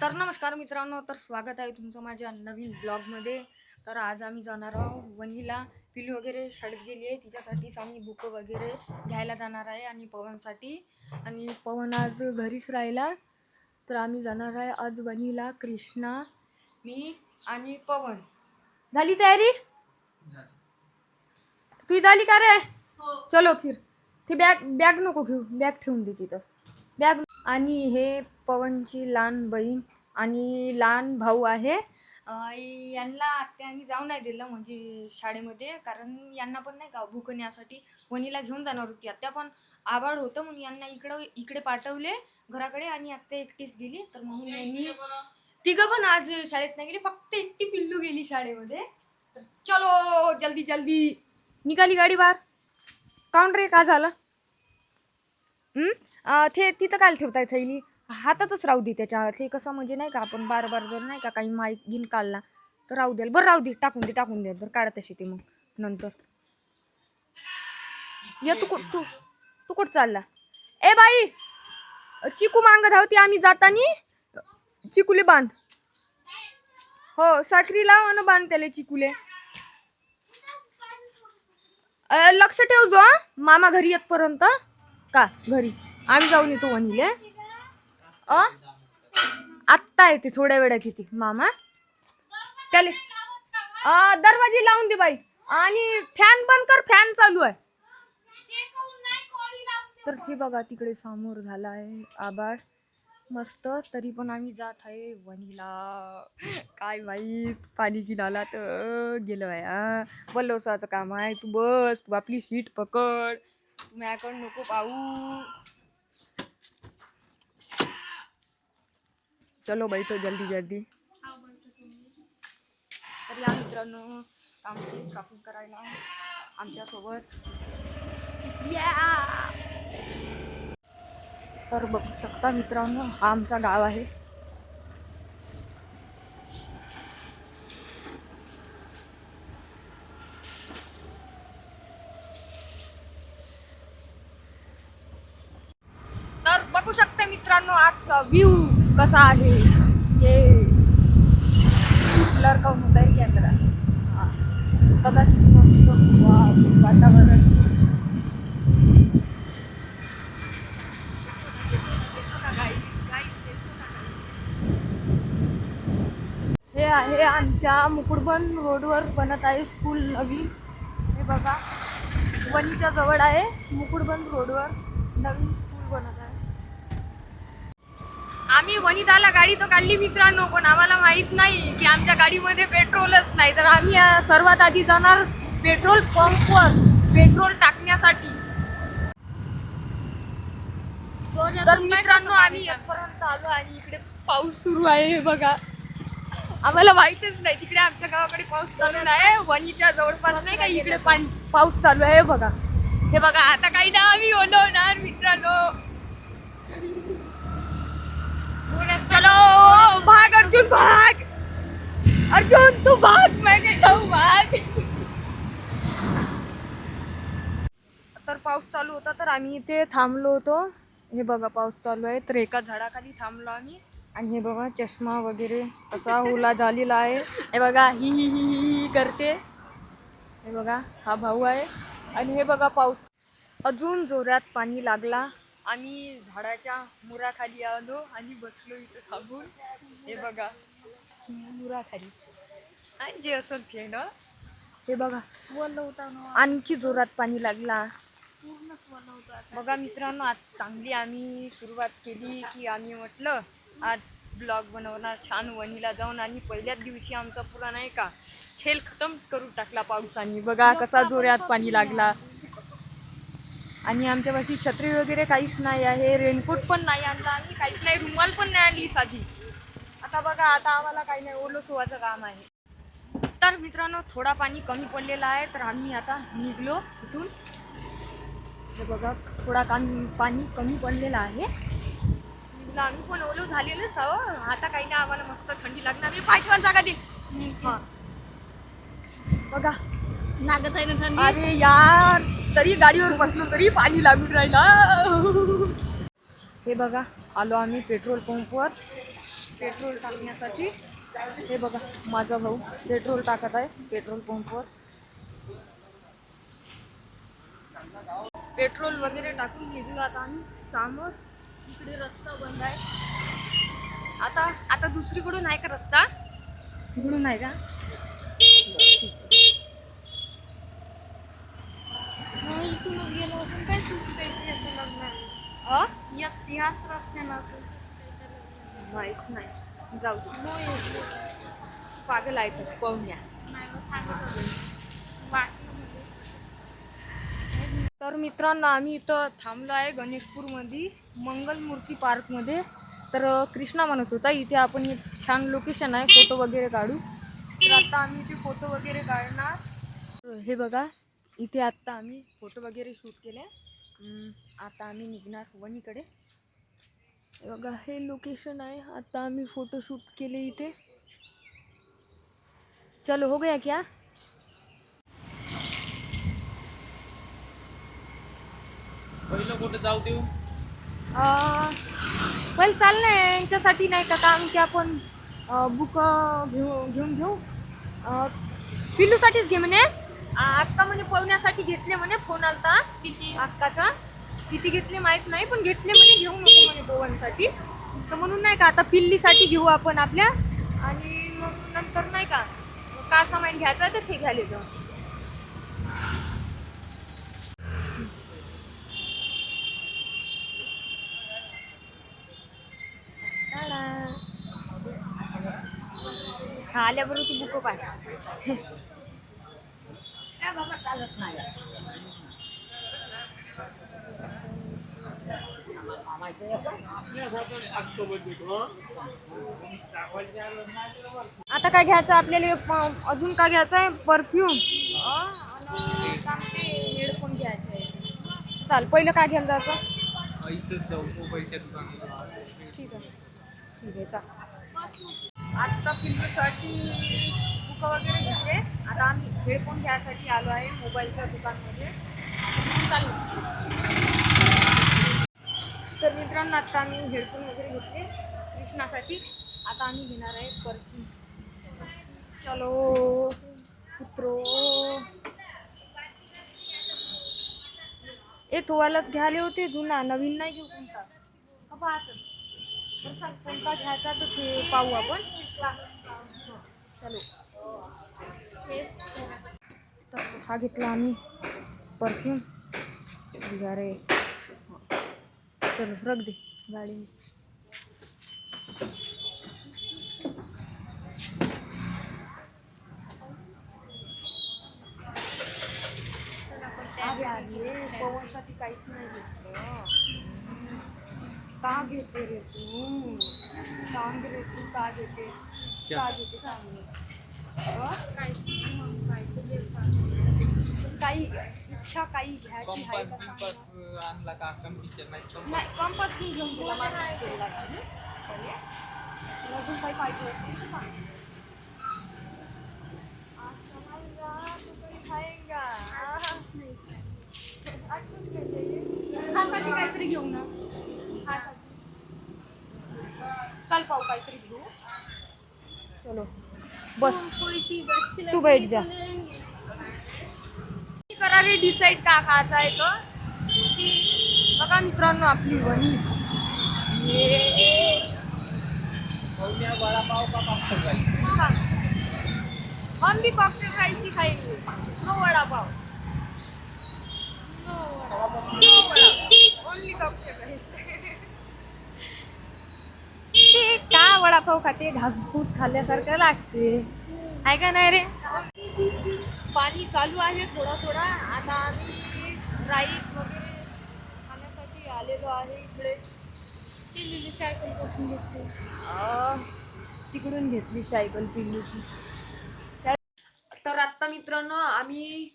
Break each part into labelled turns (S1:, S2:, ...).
S1: तर नमस्कार मित्रांनो, तर स्वागत आहे तुमचं माझ्या नवीन ब्लॉगमध्ये. तर आज आम्ही जाणार आहोत वणीला. पिलू वगैरे शाळेत गेली आहे, तिच्यासाठीच आम्ही बुक वगैरे घ्यायला जाणार आहे आणि पवनसाठी. आणि पवन आज घरीच राहिला, तर आम्ही जाणार आहे आज वणीला. कृष्णा, मी आणि पवन. झाली तयारी? तुझी झाली का रे? चलो फिर. ती बॅग नको घेऊ, बॅग ठेवून दे तिथंच. बॅग. आणि हे पवनची लहान बहीण आणि लहान भाऊ आहे. यांना आत्याने जाऊ नाही दिलं म्हणजे शाळेमध्ये, कारण यांना पण नाही का भुकण्यासाठी वणीला घेऊन जाणार होती आत्या, पण आभाळ होतं म्हणून यांना इकडे पाठवले घराकडे. आणि आत्या एकटीच गेली, तर म्हणून यांनी तिघं पण आज शाळेत नाही गेली, फक्त एकटी पिल्लू गेली शाळेमध्ये. तर चलो जल्दी जल्दी निघाली गाडी बाहेर. काउंटर रे, का झालं? ते तिथं काय ठेवताय थैली? हातातच राहू दे त्याच्या. ते कसं म्हणजे नाही का, आपण बार बार जर नाही का काही माहीत घेऊन काढला तर राहू द्याल. बरं राहू दे, टाकून दे तर काढा तशी ते मग नंतर. ये तू कुठं चालला? ए बाई, चिकू मांग धावती आम्ही जातानी. चिकुले बांध. हो, साखरी लाव आणि बांध त्याला चिकुले. लक्ष ठेव जो, मामा घरी येतपर्यंत. का घरी आम्ही जाऊन येतो वणीले. आत्ता येते थोड्या वेळात येते मामा. त्याले दरवाजे लावून दे बाई, आणि फॅन बंद कर, फॅन चालू आहे. तर ते बघा तिकडे समोर झाला आहे आभाळ मस्त. तरी पण आम्ही जात आहे वणीला. काय माहीत पाणी किनाला तर गेलं आहे. बल्लोसाचं काम आहे. तू बस, तू आपली सीट पकड, तू माझ्याकडं नको पाहू. चलो बैठो जल्दी जल्दी. तर या मित्रांनो, शॉपिंग करायला आमच्यासोबत या. तर बघू शकता मित्रांनो, हा आमचा गाव आहे. तर बघू शकता मित्रांनो, आजचा व्ह्यू कसा आहे. हे ब्लर काऊन होत आहे कॅमेरा. बघा किती मस्त वातावरण. हे आहे आमच्या मुकुडबन रोडवर बनत आहे स्कूल नवीन. हे बघा, वणीच्या जवळ आहे, मुकुडबन रोडवर नवीन स्कूल बनत आहे. आम्ही वणीदाला गाडी तर काढली मित्रांनो, पण आम्हाला माहित नाही की आमच्या गाडीमध्ये पेट्रोलच नाही. तर आम्ही सर्वात आधी जाणार पेट्रोल पंपवर पेट्रोल टाकण्यासाठी. तर मित्रांनो, आम्ही इथपर्यंत आलो आणि इकडे पाऊस सुरू आहे. हे बघा, आम्हाला माहितच नाही तिकडे आमच्या गावाकडे पाऊस चालू नाही. वणीच्या जवळपास नाही का इकडे पाऊस चालू आहे. बघा, हे बघा, आता काही ना आम्ही ओलवणार मित्रांनो. चलो भाग अर्जुन, भाग अर्जुन, तू भाग, मैं जाऊ भाग. तर पाऊस चालू होता तर आम्ही इथे थांबलो होतो. हे बघा पाऊस चालू आहे, तर एका झाडाखाली थांबलो आम्ही. आणि हे बघा चष्मा वगैरे असा ओला झालेला आहे. हे बघा, ही ही ही ही करते. हे बघा, हा भाऊ आहे. आणि हे बघा पाऊस अजून जोरात पाणी लागला. आम्ही झाडाच्या मुराखाली आलो आणि बसलो इथे थांबून. हे बघा मुराखाली, आणि जे असेल फेड. हे बघा, आणखी जोरात पाणी लागला. बघा मित्रांनो, आज चांगली आम्ही सुरुवात केली की आम्ही म्हटलं आज ब्लॉग बनवणार छान वणीला जाऊन. आणि पहिल्याच दिवशी आमचा पुरा नाही का खेळ खतम करून टाकला पावसाने. बघा कसा जोरात पाणी लागला. आणि आमच्यापाशी छत्री वगैरे काहीच नाही आहे, रेनकोट पण नाही आणला आणि काहीच नाही, रुमाल पण नाही आणली साधी. आता बघा, आता आम्हाला काही नाही, ओलं सोवाचं काम आहे. तर मित्रांनो, थोडा पाणी कमी पडलेला आहे, तर आम्ही आता निघलो इथून. हे बघा, थोडा पाणी कमी पडलेला आहे. आम्ही पण ओलो झालेलंच आहो. आता काही नाही, आम्हाला मस्त थंडी लागणार आहे. पायठवायला जागा दे. हा बघा, लागत आहे ना थंडी. अरे यार, तरी गाडीवर बसलो तरी पाणी लागून राहिला. हे बघा, आलो आम्ही पेट्रोल पंपवर. पेट्रोल टाकण्यासाठी. हे बघा माझा भाऊ पेट्रोल टाकत आहे पेट्रोल पंपवर. पेट्रोल वगैरे टाकून निघलो आता आम्ही समोर. इकडे रस्ता बंद आहे आता. आता दुसरीकडून आहे का रस्ता? इकडून आहे का?
S2: इथूनच गेलो असून काय सुचतंय त्याचं लग्न. याच रस्त्यानं असून
S1: माहीत नाही. जाऊ दे.
S2: हो
S1: पागल आहे तर पाहुण्या.
S2: नाही मग सांगत होते वाटलं म्हणजे.
S1: तर मित्रांनो आम्ही इथं थांबलो आहे गणेशपूरमध्ये मंगलमूर्ती पार्कमध्ये. तर कृष्णा म्हणत होता इथे आपण एक छान लोकेशन आहे फोटो वगैरे काढू. तर आता आम्ही इथे फोटो वगैरे काढणार. हे बघा इथे आत्ता आम्ही फोटो वगैरे शूट केले. आता आम्ही निघणार वणीकडे. हे बघा हे लोकेशन आहे. आता आम्ही फोटो शूट केले इथे. चलो हो गया क्या?
S3: पहिलं कुठे जाऊ देऊ?
S1: पहिले चाललंय यांच्यासाठी नाही का काम की आपण बुक घेऊन घेऊ. पिल्लूसाठीच घे म्हणे. आत्ता म्हणे पळण्यासाठी घेतले म्हणे. फोन आलता
S2: किती
S1: अक्काचा. किती घेतले माहित नाही पण घेतले म्हणे. घेऊ नको म्हणे दोघांसाठी. तर म्हणून नाही का आता पिल्लीसाठी घेऊ आपण आपल्या. आणि मग नंतर नाही का काय सामान घ्यायचं तर ते घ्यायला जाऊ. हा आल्याबरोबर तू बुक पाय. आता काय घ्यायचं आपल्याला? अजून काय घ्यायचं आहे? परफ्यूम हेडफोन घ्यायचे आहे. चाल पहिलं काय घ्यायला जायचं?
S3: इथंच जाऊ मोबाईलच्या दुकानात.
S1: ठीक आहे ठीक आहे चाल. आत्ता पिल्लूसाठी बुक वगैरे घेतले. आता आम्ही हेडफोन घ्यायसाठी आलो आहे मोबाईलच्या दुकानमध्ये. चालू. तर मित्रांनो आता आम्ही हेडफोन वगैरे घेतले कृष्णासाठी. आता आम्ही घेणार आहे परफ्यूम. चलो पुत्रो. तो वालाच घ्यायला होते जुना. नवीन नाही घेऊ कोणता. तर चाल कोणता घ्यायचा तर ते पाहू आपण. चलो तर हा घेतला आम्ही परफ्यूम. अरे चलो रख दे गाडी. पवनसाठी काहीच नाही घेतलं. का घेते रे तू? सांग रे तू का घेते? का घेते सांग. काही इच्छा काही घ्यायची आहे का सांग.
S3: आणला का कंपनीच्या
S1: नाही कंपास घेऊन गेला माझा. अजून काही पाहिजे होती सांग. काहीतरी घेऊ ना. चल पाहू काहीतरी घेऊ. चलो बस तू बैठ जा. करा रे डिसाईड का खायचा आहे तो. बघा मित्रांनो आपली वणी.
S3: वडापाव का पापड?
S1: हम भी कॉकटेल खाई खाएंगे. No vada pav. Only cocktail. ते का वडापाव खाते? घासपूस खाल्ल्यासारखं लागते आहे का नाही रे. पाणी चालू आहे थोडा थोडा. आता आम्ही राईस वगैरे खाण्यासाठी आलेलो आहे इकडे.
S2: पिल्लूची सायकल कुठून घेतली?
S1: तिकडून घेतली सायकल पिल्लूची. तर आत्ता मित्रांनो आम्ही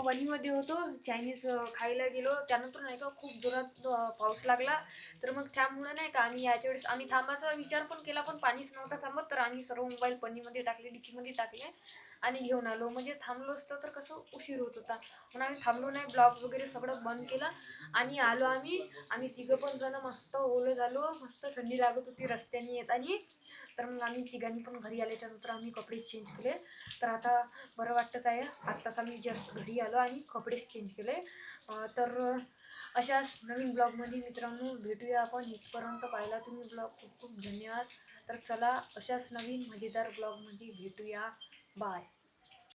S1: वणीमध्ये होतो चायनीज खायला गेलो. त्यानंतर नाही का खूप जोरात पाऊस लागला. तर मग त्यामुळे नाही का आम्ही याच्या वेळेस आम्ही थांबायचा विचार पण केला, पण पाणीच नव्हता थांबत. तर आम्ही सर्व मोबाईल पनीमध्ये टाकले, डिकीमध्ये टाकले आणि घेऊन आलो. म्हणजे थांबलो असतं तर कसं उशीर होत होता, म्हणून आम्ही थांबलो नाही. ब्लॉग वगैरे सगळं बंद केलं आणि आलो आम्ही तिघं पण जण मस्त ओलं झालो. मस्त थंडी लागत होती रस्त्याने येताना. तर मग आम्ही तिघांनी पण घरी आल्याच्या नंतर आम्ही कपडे चेंज केले. तर आता बरं वाटत आहे. आत्ताच आम्ही जस्ट घरी आलो आणि कपडेच चेंज केले. तर अशाच नवीन ब्लॉगमध्ये मित्रांनो भेटूया आपण. इथपर्यंत पाहिला तुम्ही ब्लॉग, खूप खूप धन्यवाद. तर चला अशाच नवीन मजेदार ब्लॉगमध्ये भेटूया. बाय.